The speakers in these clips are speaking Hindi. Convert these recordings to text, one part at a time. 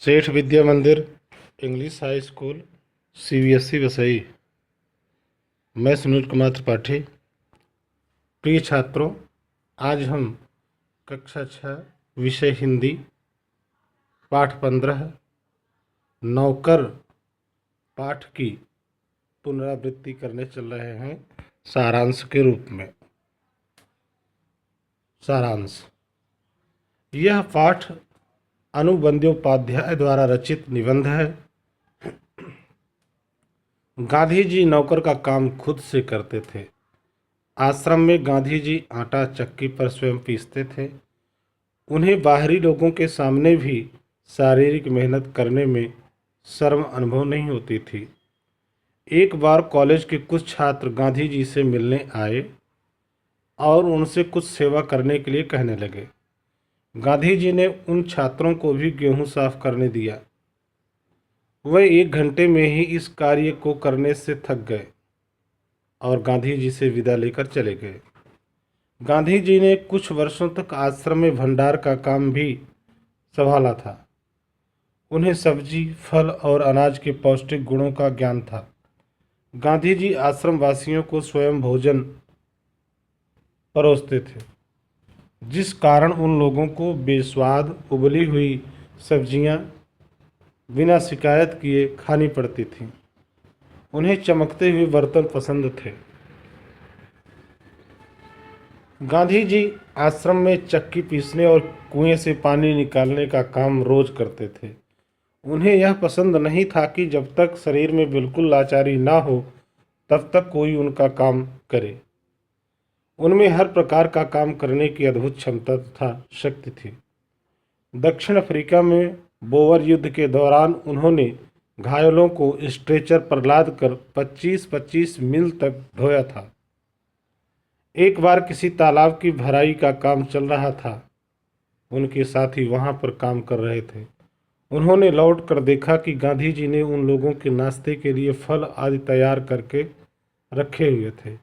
सेठ विद्या मंदिर English high school CBSE Vasai. मैं सुनील कुमार त्रिपाठी। प्रिय छात्रों, आज हम कक्षा 6 विषय हिंदी पाठ 15 नौकर पाठ की पुनरावृत्ति करने चल रहे हैं सारांश के रूप में। सारांश: यह पाठ अनुबंध्योपाध्याय द्वारा रचित निबंध है। गांधी जी नौकर का काम खुद से करते थे। आश्रम में गांधी जी आटा चक्की पर स्वयं पीसते थे। उन्हें बाहरी लोगों के सामने भी शारीरिक मेहनत करने में शर्म अनुभव नहीं होती थी। एक बार कॉलेज के कुछ छात्र गांधी जी से मिलने आए और उनसे कुछ सेवा करने के लिए कहने लगे। गांधी जी ने उन छात्रों को भी गेहूं साफ करने दिया। वह 1 घंटे में ही इस कार्य को करने से थक गए और गांधी जी से विदा लेकर चले गए। गांधी जी ने कुछ वर्षों तक आश्रम में भंडार का काम भी संभाला था। उन्हें सब्जी, फल और अनाज के पौष्टिक गुणों का ज्ञान था। गांधी जी आश्रम वासियों को स्वयं भोजन परोसते थे, जिस कारण उन लोगों को बेस्वाद उबली हुई सब्जियां बिना शिकायत किए खानी पड़ती थीं। उन्हें चमकते हुए बर्तन पसंद थे। गांधी जी आश्रम में चक्की पीसने और कुएं से पानी निकालने का काम रोज करते थे। उन्हें यह पसंद नहीं था कि जब तक शरीर में बिल्कुल लाचारी ना हो तब तक कोई उनका काम करे। उनमें हर प्रकार का काम करने की अद्भुत क्षमता तथा शक्ति थी। दक्षिण अफ्रीका में बोअर युद्ध के दौरान उन्होंने घायलों को स्ट्रेचर पर लादकर 25-25 मील तक ढोया था। एक बार किसी तालाब की भराई का काम चल रहा था। उनके साथी वहां पर काम कर रहे थे। उन्होंने लौट कर देखा कि गांधी जी ने उन लोगों के नाश्ते के लिए फल आदि तैयार करके रखे हुए थे।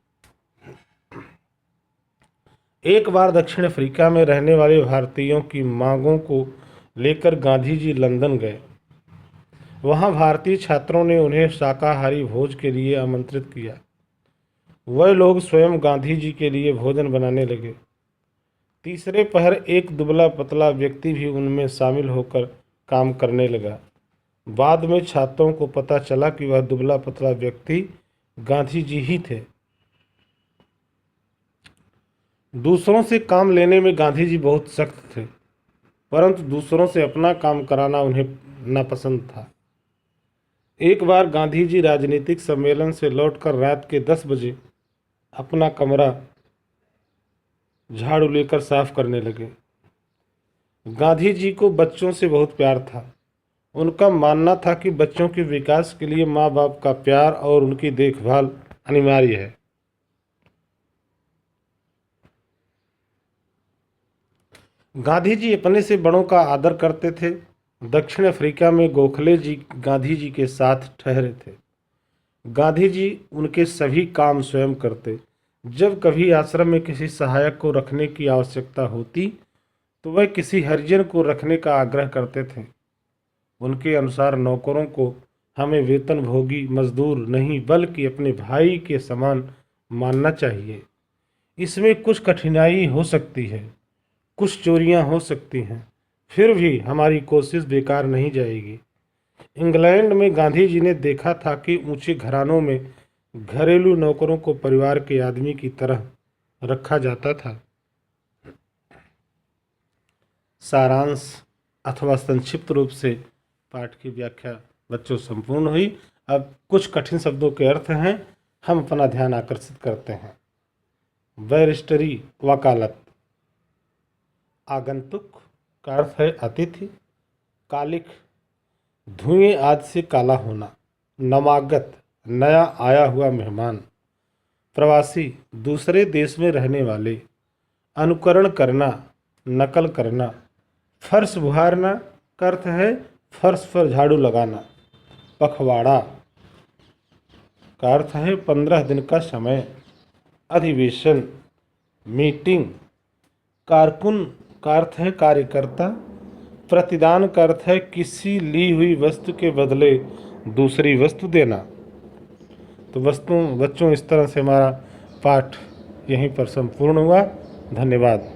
एक बार दक्षिण अफ्रीका में रहने वाले भारतीयों की मांगों को लेकर गांधी जी लंदन गए। वहां भारतीय छात्रों ने उन्हें शाकाहारी भोज के लिए आमंत्रित किया। वह लोग स्वयं गांधी जी के लिए भोजन बनाने लगे। तीसरे पहर एक दुबला पतला व्यक्ति भी उनमें शामिल होकर काम करने लगा। बाद में छात्रों को पता चला कि वह दुबला पतला व्यक्ति गांधी जी ही थे। दूसरों से काम लेने में गांधी जी बहुत सख्त थे, परंतु दूसरों से अपना काम कराना उन्हें नापसंद था। एक बार गांधी जी राजनीतिक सम्मेलन से लौटकर रात के 10 बजे अपना कमरा झाड़ू लेकर साफ करने लगे। गांधी जी को बच्चों से बहुत प्यार था। उनका मानना था कि बच्चों के विकास के लिए माँ बाप का प्यार और उनकी देखभाल अनिवार्य है। गांधी जी अपने से बड़ों का आदर करते थे। दक्षिण अफ्रीका में गोखले जी गांधी जी के साथ ठहरे थे। गांधी जी उनके सभी काम स्वयं करते। जब कभी आश्रम में किसी सहायक को रखने की आवश्यकता होती तो वह किसी हरिजन को रखने का आग्रह करते थे। उनके अनुसार नौकरों को हमें वेतनभोगी मजदूर नहीं बल्कि अपने भाई के समान मानना चाहिए। इसमें कुछ कठिनाई हो सकती है, कुछ चोरियां हो सकती हैं, फिर भी हमारी कोशिश बेकार नहीं जाएगी। इंग्लैंड में गांधी जी ने देखा था कि ऊंचे घरानों में घरेलू नौकरों को परिवार के आदमी की तरह रखा जाता था। सारांश अथवा संक्षिप्त रूप से पाठ की व्याख्या बच्चों संपूर्ण हुई। अब कुछ कठिन शब्दों के अर्थ हैं, हम अपना ध्यान आकर्षित करते हैं। बैरिस्टरी वकालत। आगंतुक का अर्थ है अतिथि। कालिक धुएं आदि से काला होना। नवागत नया आया हुआ मेहमान। प्रवासी दूसरे देश में रहने वाले। अनुकरण करना नकल करना। फर्श बुहारना का अर्थ है फर्श पर झाड़ू लगाना। पखवाड़ा का अर्थ है 15 दिन का समय। अधिवेशन मीटिंग। कारकुन का अर्थ है कार्यकर्ता। प्रतिदान का अर्थ है किसी ली हुई वस्तु के बदले दूसरी वस्तु देना। तो बच्चों इस तरह से हमारा पाठ यहीं पर संपूर्ण हुआ। धन्यवाद।